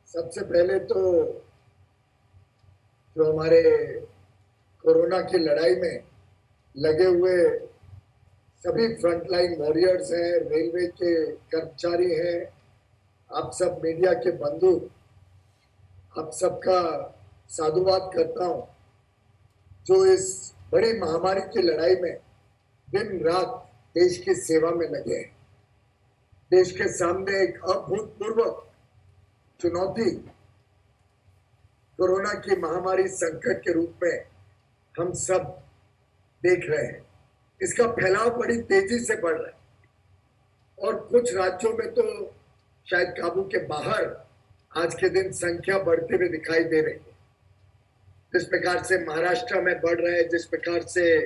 सबसे पहले तो जो हमारे कोरोना की लड़ाई में लगे हुए सभी फ्रंटलाइन वॉरियर्स हैं, रेलवे के कर्मचारी हैं, आप सब मीडिया के बंधु, आप सबका साधुवाद करता हूं जो इस बड़ी महामारी की लड़ाई में दिन रात देश की सेवा में लगे हैं। देश के सामने एक अभूतपूर्व चुनौती कोरोना की महामारी संकट के रूप में हम सब देख रहे हैं। इसका फैलाव बड़ी तेजी से बढ़ रहा है और कुछ राज्यों में तो शायद काबू के बाहर आज के दिन संख्या बढ़ते हुए दिखाई दे रही है। जिस प्रकार से महाराष्ट्र में बढ़ रहा है, जिस प्रकार से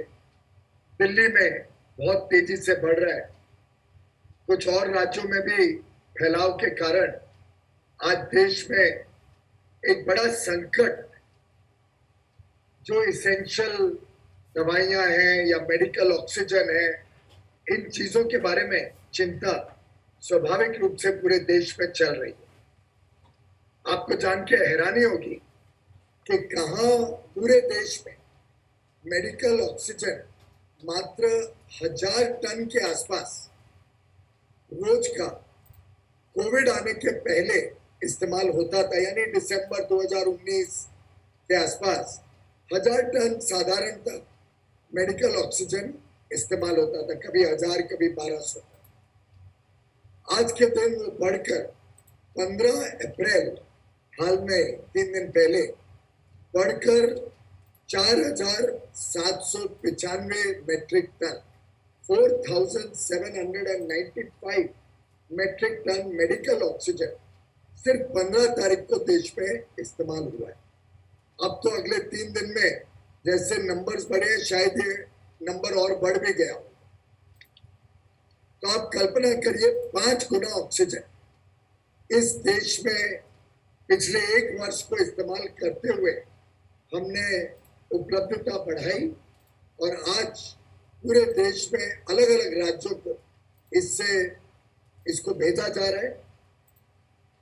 दिल्ली में बहुत तेजी से बढ़ रहा है, कुछ और राज्यों में भी फैलाव के कारण आज देश में एक बड़ा संकट, जो इसेंशियल दवाइयां हैं या मेडिकल ऑक्सीजन है, इन चीजों के बारे में चिंता स्वाभाविक रूप से पूरे देश में चल रही है। आपको जान के हैरानी होगी कि कहां पूरे देश में मेडिकल ऑक्सीजन मात्र 1000 टन के आसपास रोज का कोविड आने के पहले इस्तेमाल होता था, यानी दिसंबर 2019 के आसपास 1000 टन साधारणतः मेडिकल ऑक्सीजन इस्तेमाल होता था, कभी 1000, कभी 1200। आज के दिन वो बढ़कर 15 अप्रैल, हाल में 3 दिन पहले, बढ़कर 4795 metric tonne, 4795 metric tonne medical oxygen सिर्फ 15 तारीख को देश में इस्तेमाल हुआ है। अब तो अगले 3 दिन में जैसे नंबर्स बढ़े, शायद ये नंबर और बढ़ भी गया हो। तो आप कल्पना करिए, 5 गुना ऑक्सीजन इस देश में पिछले 1 वर्ष को इस्तेमाल करते हुए हमने उपलब्धता बढ़ाई और आज पूरे देश में अलग अलग राज्यों को इसको भेजा जा रहा है।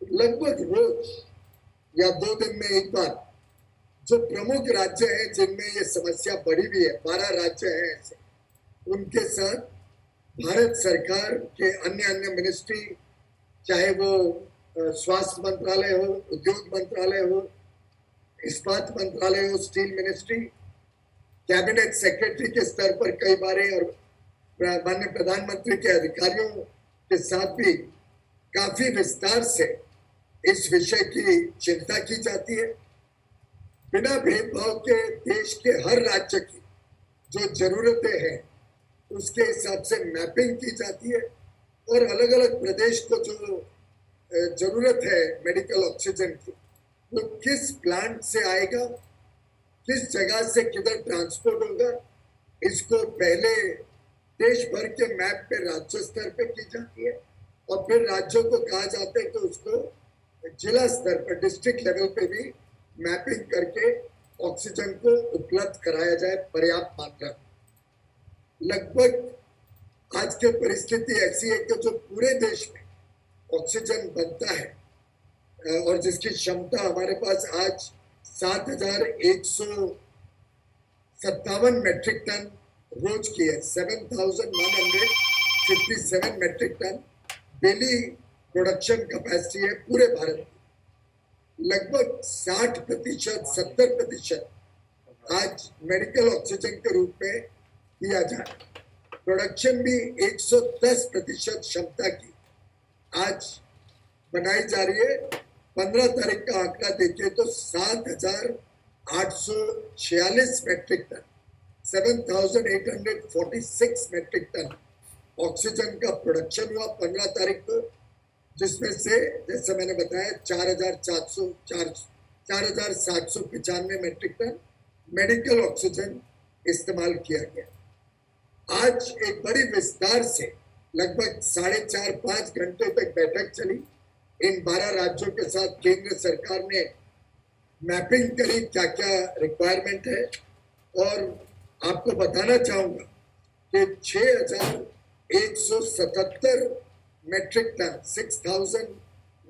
लगभग रोज या 2 दिन में एक बार जो प्रमुख राज्य हैं जिनमें ये समस्या बढ़ी हुई है, 12 राज्य हैं ऐसे, उनके साथ भारत सरकार के अन्य मिनिस्ट्री, चाहे वो स्वास्थ्य मंत्रालय हो, उद्योग मंत्रालय हो, इस्पात मंत्रालय हो, स्टील मिनिस्ट्री, कैबिनेट सेक्रेटरी के स्तर पर कई बार और माननीय प्रधानमंत्री के अधिकारियों के साथ भी काफी विस्तार से इस विषय की चिंता की जाती है। बिना भेदभाव के देश के हर राज्य की जो जरूरतें हैं उसके हिसाब से मैपिंग की जाती है और अलग अलग प्रदेश को जो जरूरत है मेडिकल ऑक्सीजन की, वो किस प्लांट से आएगा, किस जगह से किधर ट्रांसपोर्ट होगा, इसको पहले देश भर के मैप पे राज्य स्तर पे की जाती है और फिर राज्यों को कहा जाता है कि उसको जिला स्तर पर, डिस्ट्रिक्ट लेवल पे भी मैपिंग करके ऑक्सीजन को उपलब्ध कराया जाए पर्याप्त मात्रा। लगभग आज की परिस्थिति ऐसी है कि जो पूरे देश में ऑक्सीजन बनता है और जिसकी क्षमता हमारे पास आज 7157 मेट्रिक टन रोज की है, 7157 metric tonne daily production capacity है पूरे भारत में। लगभग 60%, 70% आज मेडिकल ऑक्सीजन के रूप में किया जा रहा है। प्रोडक्शन भी 110% क्षमता की आज बनाई जा रही है। 15 तारीख का आंकड़ा देखिए तो 7846 metric tonne, 7846 metric tonne oxygen का प्रोडक्शन हुआ 15 तारीख को, जिसमें से जैसे मैंने बताया 4795 मेट्रिक टन मेडिकल ऑक्सीजन इस्तेमाल किया गया। आज एक बड़ी विस्तार से लगभग 4.5-5 घंटे तक बैठक चली। इन 12 राज्यों के साथ केंद्र सरकार ने मैपिंग करी क्या क्या रिक्वायरमेंट है और आपको बताना चाहूंगा कि 6177 metric tonne,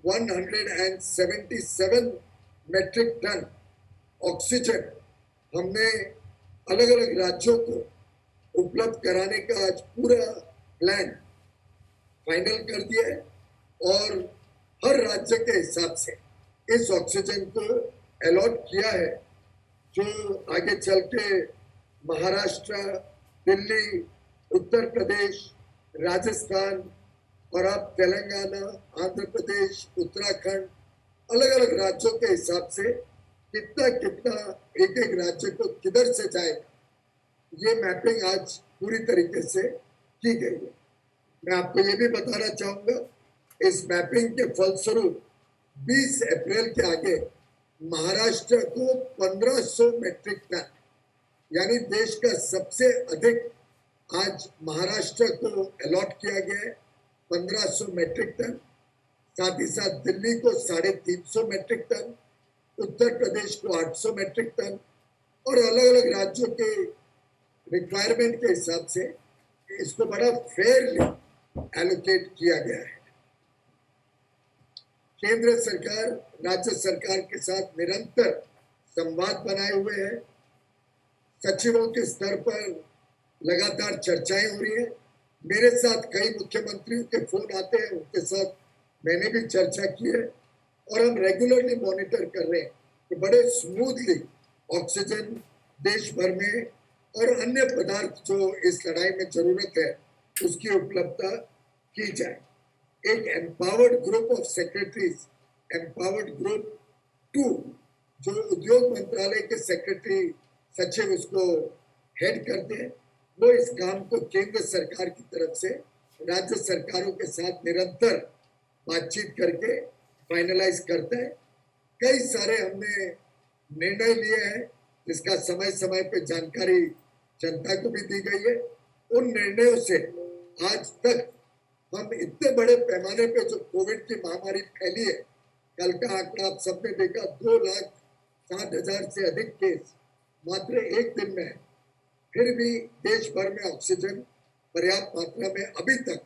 177 metric tonne oxygen हमने अलग अलग राज्यों को उपलब्ध कराने का आज पूरा प्लान फाइनल कर दिया है और हर राज्य के हिसाब से इस ऑक्सीजन को अलॉट किया है, जो आगे चल के महाराष्ट्र, दिल्ली, उत्तर प्रदेश, राजस्थान और अब तेलंगाना, आंध्र प्रदेश, उत्तराखंड, अलग अलग राज्यों के हिसाब से कितना कितना एक एक राज्य को किधर से जाएगा, ये मैपिंग आज पूरी तरीके से की गई है। मैं आपको ये भी बताना चाहूंगा, इस मैपिंग के फलस्वरूप 20 अप्रैल के आगे महाराष्ट्र को 1500 मेट्रिक टन, यानी देश का सबसे अधिक आज महाराष्ट्र को अलॉट किया गया है 1500 मेट्रिक टन। साथ ही साथ दिल्ली को 350 मेट्रिक टन, उत्तर प्रदेश को 800 मेट्रिक टन और अलग अलग राज्यों के रिक्वायरमेंट के हिसाब से इसको बड़ा फेयरली एलोकेट किया गया है। केंद्र सरकार राज्य सरकार के साथ निरंतर संवाद बनाए हुए है। सचिवों के स्तर पर लगातार चर्चाएं हो रही है। मेरे साथ कई मुख्यमंत्रियों के फोन आते हैं, उनके साथ मैंने भी चर्चा की है और हम रेगुलरली मॉनिटर कर रहे हैं कि बड़े स्मूथली ऑक्सीजन देश भर में और अन्य पदार्थ जो इस लड़ाई में जरूरत है उसकी उपलब्धता की जाए। एक empowered group of secretaries, empowered group 2, जो उद्योग मंत्रालय के सेक्रेटरी सचिव उसको हेड करते हैं, वो इस काम को केंद्र सरकार की तरफ से राज्य सरकारों के साथ निरंतर बातचीत करके फाइनलाइज करते हैं। कई सारे हमने निर्णय लिए हैं जिसका समय समय पे जानकारी जनता को भी दी गई है। उन निर्णयों से आज तक हम इतने बड़े पैमाने पे जो कोविड की महामारी फैली है, कल का आंकड़ा आप सबने देखा, 2,60,000 से अधिक केस मात्र एक दिन में है। फिर भी देश भर में ऑक्सीजन पर्याप्त मात्रा में अभी तक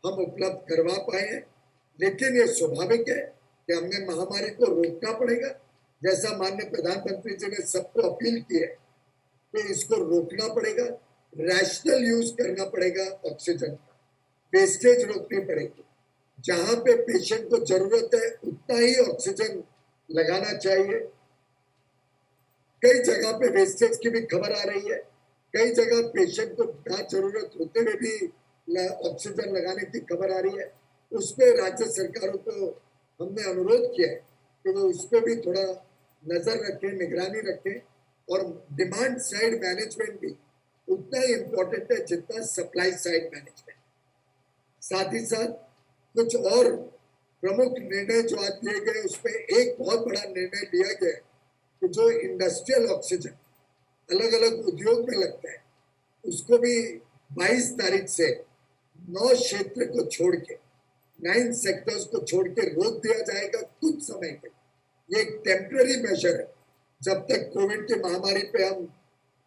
हम उपलब्ध करवा पाए हैं, लेकिन ये स्वाभाविक है कि हमने महामारी को रोकना पड़ेगा। जैसा माननीय प्रधानमंत्री जी ने सबको अपील की है कि इसको रोकना पड़ेगा, रैशनल यूज करना पड़ेगा, ऑक्सीजन का वेस्टेज रोकनी पड़ेगी। जहां पे पेशेंट को जरूरत है उतना ही ऑक्सीजन लगाना चाहिए। कई जगह पे वेस्टेज की भी खबर आ रही है, कई जगह पेशेंट को ना जरूरत होते हुए भी ऑक्सीजन लगाने की खबर आ रही है। उस पर राज्य सरकारों को हमने अनुरोध किया है कि वो उस पर भी थोड़ा नजर रखें, निगरानी रखें और डिमांड साइड मैनेजमेंट भी उतना ही इम्पोर्टेंट है जितना सप्लाई साइड मैनेजमेंट। साथ ही साथ कुछ और प्रमुख निर्णय जो आज लिए गए, उसमें एक बहुत बड़ा निर्णय लिया गया कि जो इंडस्ट्रियल ऑक्सीजन अलग अलग उद्योग में लगता है उसको भी 22 तारीख से 9 क्षेत्र को छोड़ के 9 सेक्टर्स को छोड़ के रोक दिया जाएगा कुछ समय के। ये एक टेम्पररी मेजर है जब तक कोविड की महामारी पे हम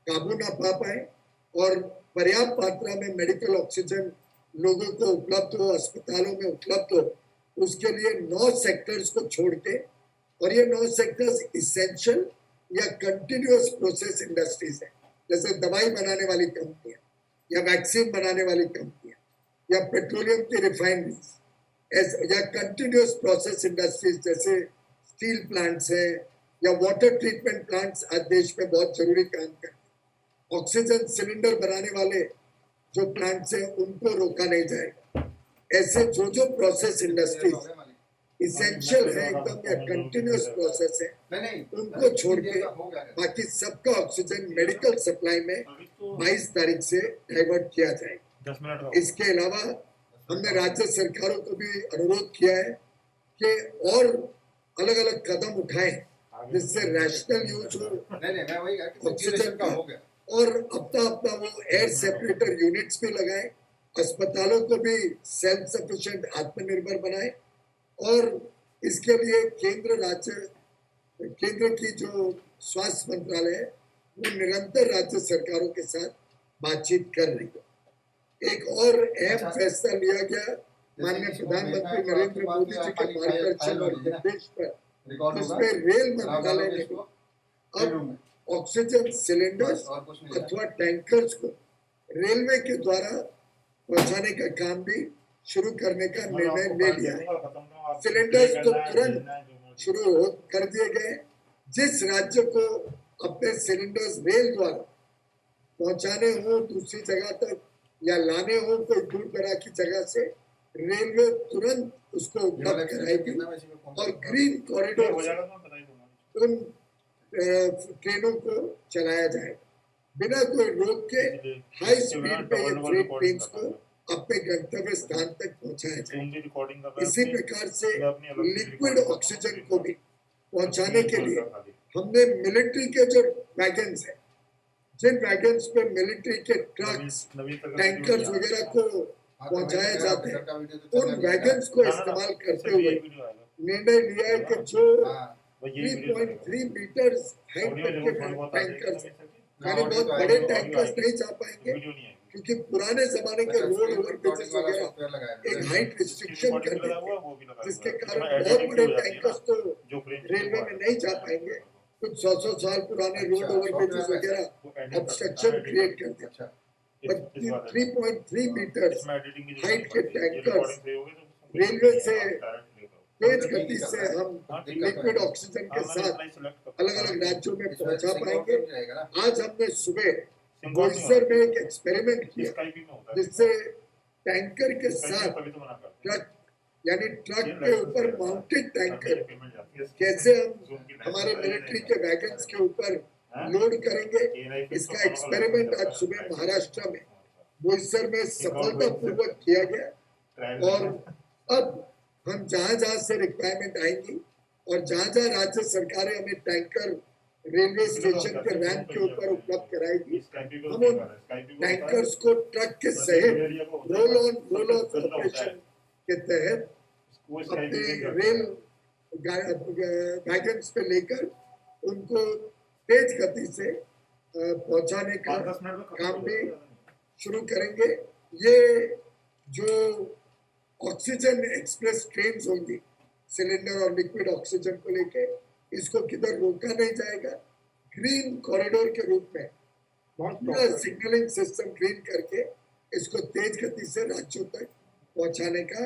काबू ना पा पाए और पर्याप्त मात्रा में मेडिकल ऑक्सीजन लोगों को उपलब्ध हो, अस्पतालों में उपलब्ध हो। उसके लिए 9 सेक्टर्स को छोड़ के, और ये 9 सेक्टर्स इसेंशियल या कंटिन्यूअस प्रोसेस इंडस्ट्रीज है, जैसे दवाई बनाने वाली कंपनियां या वैक्सीन बनाने वाली कंपनियां या पेट्रोलियम की रिफाइनरीज या कंटिन्यूअस प्रोसेस इंडस्ट्रीज जैसे स्टील प्लांट्स है या वाटर ट्रीटमेंट प्लांट्स आज देश में बहुत जरूरी काम करते हैं। ऑक्सीजन सिलेंडर बनाने वाले जो प्लांट्स हैं उनको रोका नहीं जाएगा। ऐसे जो प्रोसेस इंडस्ट्रीज इसेंशियल है एकदम या कंटिन्यूअस प्रोसेस है, उनको छोड़ के बाकी सबका ऑक्सीजन मेडिकल सप्लाई में 22 तारीख से डाइवर्ट किया जाएगा। इसके अलावा हमने राज्य सरकारों को भी अनुरोध किया है कि और अलग अलग कदम उठाएं जिससे रैशनल यूज हो ऑक्सीजन का, और अपना वो एयर सेपरेटर यूनिट्स भी लगाएं, अस्पतालों को भी सेल्फ सफिशिएंट आत्मनिर्भर बनाएं और इसके लिए केंद्र की जो स्वास्थ्य मंत्रालय है वो निरंतर राज्य सरकारों के साथ बातचीत कर रही है। एक और अहम फैसला लिया गया माननीय प्रधानमंत्री नरेंद्र मोदी जी के मार्गदर्शन और निर्देश पर, जिसमें रेल मंत्रालय ने अब ऑक्सीजन सिलेंडर्स अथवा टैंकर्स को रेलवे के द्वारा पहुंचाने का काम भी शुरू करने का निर्णय ले लिया है। सिलेंडर्स तो तुरंत शुरू कर दिए गए। जिस राज्य को अपने सिलेंडर्स रेल द्वारा पहुंचाने हो दूसरी जगह तक या लाने हो कोई दूर दराज की जगह से, रेलवे तुरंत उसको उपलब्ध कराएगी और ग्रीन कॉरिडोर उन ट्रेनों को चलाया जाएगा बिना कोई रोक के। हाई स्पीड पे ये फ्रेट ट्रेन को अपने गंतव्य स्थान तक पहुंचाया जाएगा। इसी प्रकार से लिक्विड ऑक्सीजन को भी पहुंचाने के लिए हमने मिलिट्री के जो वैगन्स हैं, जिन वैगन्स पे मिलिट्री के ट्रक्स टैंकर्स वगैरह को पहुंचाए जाते हैं, उन वैगन्स को इस्तेमाल करते हुए निर्णय लिया है कि जो 3.3 मीटर हाइट तक के टैंकर्स, यानी बहुत बड़े टैंकर्स नहीं जा पाएंगे क्योंकि पुराने जमाने के रोड ओवर ब्रिजेस वगैरह एक हाइट रिस्ट्रिक्शन कर देते हैं, जिसके कारण बहुत बड़े टैंकर्स तो रेलवे में नहीं जा पाएंगे। कुछ 100 साल पुराने रोड ओवर ब्रिजेस वगैरह ऑब्स्ट्रक्शन क्रिएट कर देते हैं। पर 3.3 मीटर हाइट के टैंकर्स रेलवे से तेज गति से हम लिक्विड ऑक्सीजन के साथ अलग अलग राज्यों में पहुंचा पाएंगे। आज हमने सुबह बोईसर में एक एक्सपेरिमेंट किया जिससे टैंकर के साथ ट्रक, यानी ट्रक के ऊपर माउंटेड टैंकर कैसे हम हमारे मिलिट्री के वैगन्स के ऊपर लोड करेंगे, इसका एक्सपेरिमेंट आज सुबह महाराष्ट्र में बोईसर में सफलतापूर्वक किया गया। और अब हम जहां से रिक्वायरमेंट आएंगी और जहां राज्य सरकारें हमें टैंकर रेलवे स्टेशन के रैंप के ऊपर उपलब्ध कराएगी, हम उन टैंकर्स को ट्रक के सहित roll on roll of operation के तहत अपने रेल वैगन्स पे लेकर उनको तेज गति से पहुंचाने का काम भी शुरू करेंगे। ये जो ऑक्सीजन एक्सप्रेस ट्रेन होंगी सिलेंडर और लिक्विड ऑक्सीजन को लेके, इसको किधर रोका नहीं जाएगा। ग्रीन कॉरिडोर के रूप में पूरा सिग्नलिंग सिस्टम ग्रीन करके इसको तेज गति से राज्यों तक पहुंचाने का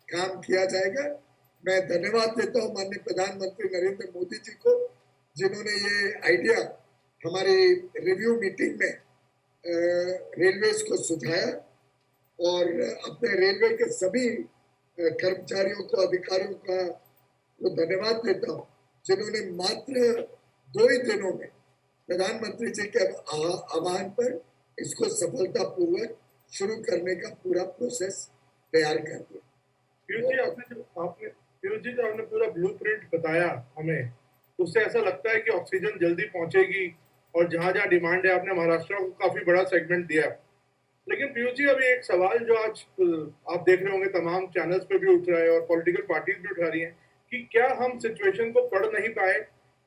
काम किया जाएगा। मैं धन्यवाद देता हूं माननीय प्रधानमंत्री नरेंद्र मोदी जी को, जिन्होंने ये आइडिया हमारी रिव्यू मीटिंग में रेलवेज को सुझाया और अपने रेलवे के सभी कर्मचारियों को, अधिकारियों का वो धन्यवाद देता हूँ जिन्होंने मात्र 2 ही दिनों में प्रधानमंत्री जी के आह्वान पर इसको सफलतापूर्वक शुरू करने का पूरा प्रोसेस तैयार कर दिया। पीयूष जी जो आपने पूरा ब्लूप्रिंट बताया हमें, उससे ऐसा लगता है कि ऑक्सीजन जल्दी पहुंचेगी और जहां जहां डिमांड है, आपने महाराष्ट्र को काफी बड़ा सेगमेंट दिया। लेकिन पीयूष जी अभी एक सवाल जो आज आप देख रहे होंगे तमाम चैनल्स पे भी उठ रहा है और पॉलिटिकल पार्टीज भी उठा रही हैं कि क्या हम सिचुएशन को पढ़ नहीं पाए,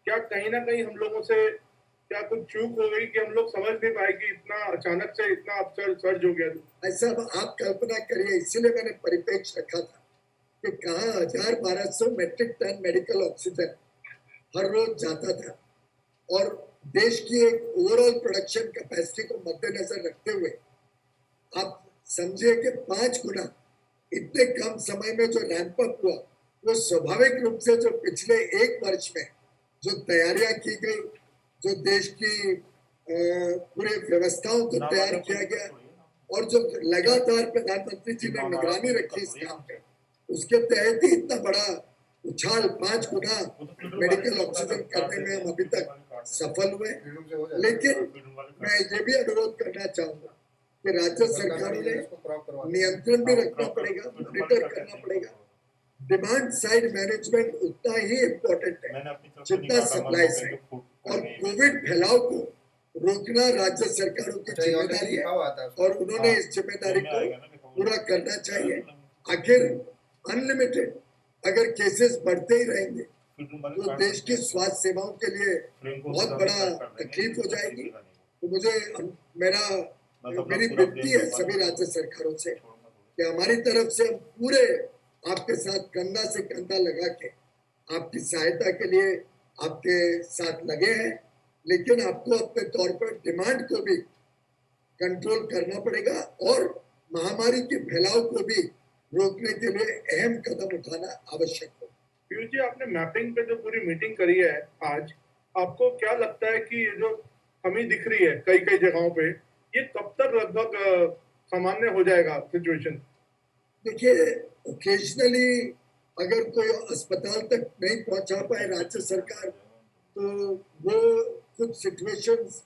क्या कहीं ना कहीं हम लोगों से क्या कुछ चूक हो गई कि हम लोग समझ नहीं पाए कि इतना अचानक से इतना अपसर्ज सर्ज हो गया। ऐसा आप कल्पना करिए, इसीलिए मैंने परिप्रेक्ष्य रखा था कि कहाँ 1200 मेट्रिक टन मेडिकल ऑक्सीजन हर रोज जाता था और देश की एक ओवरऑल प्रोडक्शन कैपेसिटी को मद्देनजर रखते हुए आप समझिए कि 5 गुना इतने कम समय में जो रैंप अप हुआ, वो स्वाभाविक रूप से जो पिछले 1 वर्ष में जो तैयारियां की गई, जो देश की पूरे व्यवस्थाओं को तैयार किया गया और जो लगातार प्रधानमंत्री जी ने निगरानी रखी इस काम पे, उसके तहत ही इतना बड़ा उछाल 5 गुना मेडिकल ऑक्सीजन करने में हम अभी तक सफल हुए। लेकिन मैं ये भी अनुरोध करना चाहूंगा कि राज्य सरकारों ने नियंत्रण भी रखना पड़ेगा, मॉनिटर करना पड़ेगा। डिमांड साइड मैनेजमेंट उतना ही इम्पोर्टेंट है जितना सप्लाई साइड, और कोविड फैलाव को रोकना राज्य सरकारों की जिम्मेदारी है और उन्होंने इस जिम्मेदारी को पूरा करना चाहिए। आखिर अनलिमिटेड अगर केसेस बढ़ते ही रहेंगे तो देश की स्वास्थ्य सेवाओं के लिए बहुत बड़ा तकलीफ हो जाएगी। तो मुझे मेरी विनती है सभी राज्य सरकारों से कि हमारी तरफ से हम पूरे आपके साथ कंधा से कंधा लगा के आपकी सहायता के लिए आपके साथ लगे हैं, लेकिन आपको अपने तौर पर डिमांड को भी कंट्रोल करना पड़ेगा और महामारी के फैलाव को भी रोकने के लिए अहम कदम उठाना आवश्यक है। पीयूष जी, आपने मैपिंग पे जो पूरी मीटिंग करी है आज, आपको क्या लगता है कि ये जो कमी दिख रही है कई कई जगहों पे, ये कब तक लगभग सामान्य हो जाएगा सिचुएशन? देखिए, ओकेजनली अगर कोई अस्पताल तक नहीं पहुंचा पाए राज्य सरकार, तो वो कुछ सिचुएशंस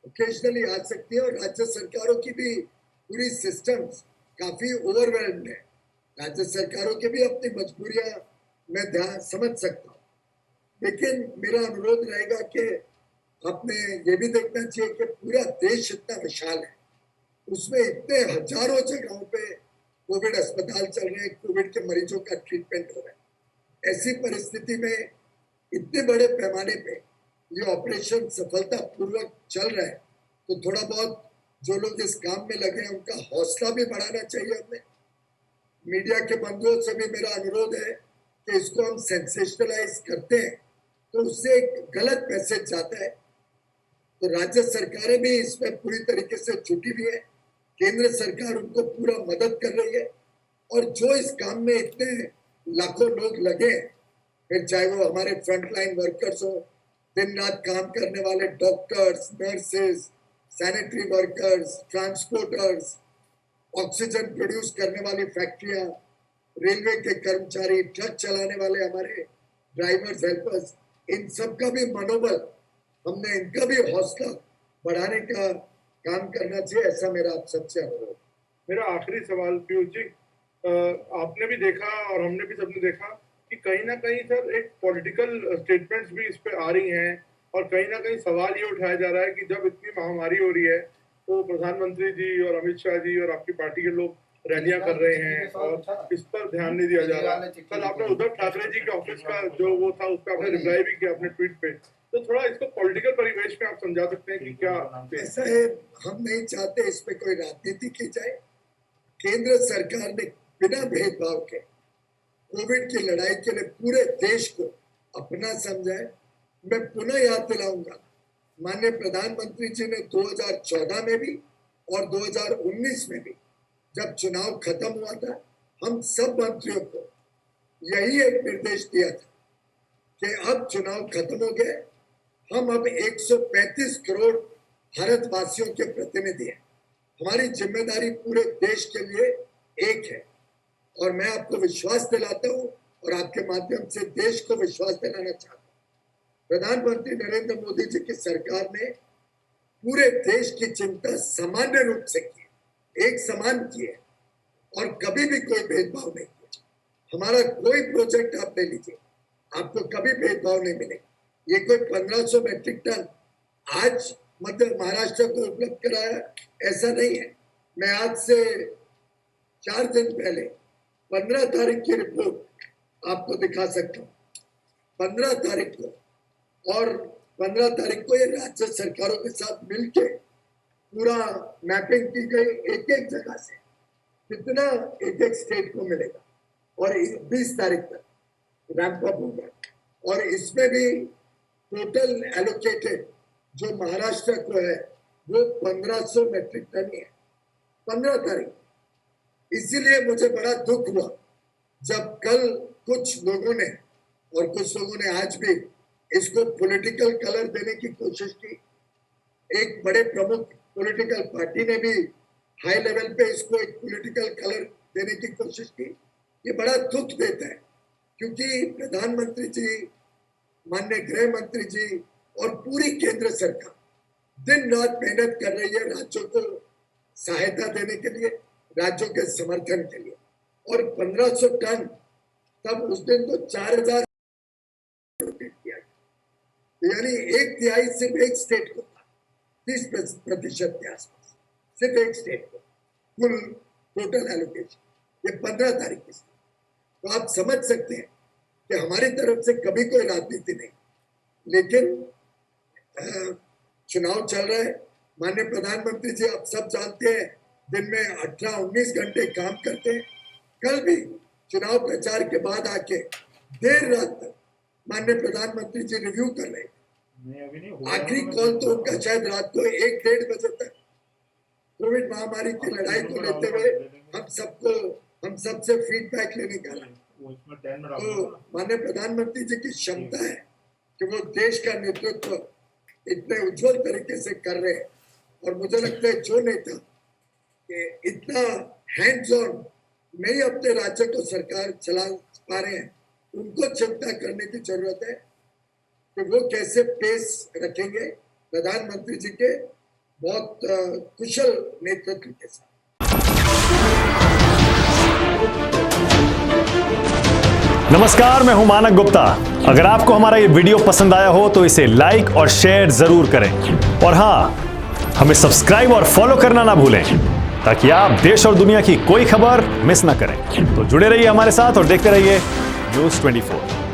ओकेजनली आ सकती है और राज्य सरकारों की भी पूरी सिस्टम्स काफी ओवरवेल्ड है। राज्य सरकारों की भी अपनी मजबूरियां मैं ध्यान समझ सकता हूँ, लेकिन मेरा अनुरोध रहेगा कि आपने ये भी देखना चाहिए कि पूरा देश इतना विशाल है, उसमें इतने हजारों जगहों पे कोविड अस्पताल चल रहे हैं, कोविड के मरीजों का ट्रीटमेंट हो रहा है। ऐसी परिस्थिति में इतने बड़े पैमाने पे ये ऑपरेशन सफलतापूर्वक चल रहा है, तो थोड़ा बहुत जो लोग इस काम में लगे हैं उनका हौसला भी बढ़ाना चाहिए। हमें मीडिया के बंधुओं से भी मेरा अनुरोध है कि इसको हम सेंसेशनलाइज करते हैं तो उससे एक गलत मैसेज जाता है। तो राज्य सरकारें भी इसमें पूरी तरीके से जुटी हुई है, केंद्र सरकार उनको पूरा मदद कर रही है और जो इस काम में इतने लाखों लोग लगे, फिर चाहे वो हमारे फ्रंटलाइन वर्कर्स हो, दिन रात काम करने वाले doctors, nurses, sanitary workers, transporters, oxygen produce करने वाली फैक्ट्रियां, रेलवे के कर्मचारी, ट्रक चलाने वाले हमारे ड्राइवर्स, हेल्पर्स, इन सब का भी मनोबल, हमने इनका भी हौसला बढ़ाने का काम करना चाहिए, ऐसा मेरा आप सबसे अनुरोध। मेरा आखिरी सवाल पीयूष जी, आपने भी देखा और हमने भी सबने देखा कि कहीं ना कहीं सर एक पॉलिटिकल स्टेटमेंट्स भी इस पे आ रही हैं और कहीं ना कहीं सवाल ये उठाया जा रहा है कि जब इतनी महामारी हो रही है तो प्रधानमंत्री जी और अमित शाह जी और आपकी पार्टी के लोग रैलियां कर रहे हैं और इस पर ध्यान नहीं दिया जा रहा। कल आपने उद्धव ठाकरे जी के ऑफिस का जो वो था उस पर आपने रिप्लाई भी किया अपने ट्वीट पे, तो थोड़ा इसको पॉलिटिकल परिवेश में आप समझा सकते हैं कि क्या ऐसा है, हम नहीं चाहते इस पे कोई राजनीति की जाए। केंद्र सरकार ने बिना भेदभाव के कोविड की लड़ाई के लिए पूरे देश को अपना समझा है। मैं पुनः याद दिलाऊंगा, माननीय प्रधानमंत्री जी ने 2014 में भी और 2019 में भी जब चुनाव खत्म हुआ था, हम सब मंत्रियों को यही एक निर्देश दिया था कि अब चुनाव खत्म हो गए, हम अब 135 करोड़ भारतवासियों के प्रतिनिधि हैं, हमारी जिम्मेदारी पूरे देश के लिए एक है। और मैं आपको विश्वास दिलाता हूं और आपके माध्यम से देश को विश्वास दिलाना चाहता हूं, प्रधानमंत्री नरेंद्र मोदी जी की सरकार ने पूरे देश की चिंता सामान्य रूप से की, एक समान की है और कभी भी कोई भेदभाव नहीं किया। हमारा कोई प्रोजेक्ट आप ले लीजिए, आपको कभी भेदभाव नहीं मिलेगा। ये कोई 1500 मैट्रिक टन आज मध्य महाराष्ट्र को उपलब्ध कराया, ऐसा नहीं है। मैं आज से 4 दिन पहले 15 तारीख की रिपोर्ट आपको दिखा सकता हूँ, 15 तारीख को, और 15 तारीख को ये राज्य सरकारों के साथ मिलके पूरा मैपिंग की गई, एक एक जगह से कितना एक एक स्टेट को मिलेगा और 20 तारीख तक रैंप अप होगा। और इसमें भी टोटल एलोकेटेड जो महाराष्ट्र को है वो 1500 मैट्रिक टन ही है, 15 तारीख। इसीलिए मुझे बड़ा दुख हुआ जब कल कुछ लोगों ने और कुछ लोगों ने आज भी इसको पॉलिटिकल कलर देने की कोशिश की। एक बड़े प्रमुख पॉलिटिकल पार्टी ने भी हाई लेवल पे इसको एक पॉलिटिकल कलर देने की कोशिश की। ये बड़ा दुख देता है क्योंकि प्रधानमंत्री जी, माननीय गृह मंत्री जी और पूरी केंद्र सरकार दिन रात मेहनत कर रही है राज्यों को सहायता देने के लिए, राज्यों के समर्थन के लिए। और 1500 टन तब उस दिन तो 4000 किया, यानी एक तिहाई सिर्फ एक स्टेट को था, 30% के आसपास सिर्फ एक स्टेट को कुल टोटल एलोकेशन। ये 15 तारीख की। तो आप समझ सकते हैं कि हमारी तरफ से कभी कोई राजनीति नहीं, लेकिन चुनाव चल रहा है। माननीय प्रधानमंत्री जी आप सब जानते हैं दिन में 18-19 घंटे काम करते हैं। कल भी चुनाव प्रचार के बाद आके देर रात तक माननीय प्रधानमंत्री जी रिव्यू कर रहे हैं। आखिरी कॉल तो उनका शायद रात को 1-1:30 बजे तक कोविड महामारी की लड़ाई को लेते हुए हम सबसे फीडबैक लेने का है। तो माननीय प्रधानमंत्री जी की क्षमता है कि वो देश का नेतृत्व इतने उज्जवल तरीके से कर रहे हैं, और मुझे लगता है जो नेता इतना हैंड्स ऑन नहीं अपने राज्य को सरकार चला पा रहे हैं, उनको चिंता करने की जरूरत है कि वो कैसे पेस रखेंगे प्रधानमंत्री जी के बहुत कुशल नेतृत्व के साथ। नमस्कार, मैं हूं मानक गुप्ता। अगर आपको हमारा ये वीडियो पसंद आया हो तो इसे लाइक और शेयर जरूर करें, और हां, हमें सब्सक्राइब और फॉलो करना ना भूलें ताकि आप देश और दुनिया की कोई खबर मिस ना करें। तो जुड़े रहिए हमारे साथ और देखते रहिए न्यूज़ 24।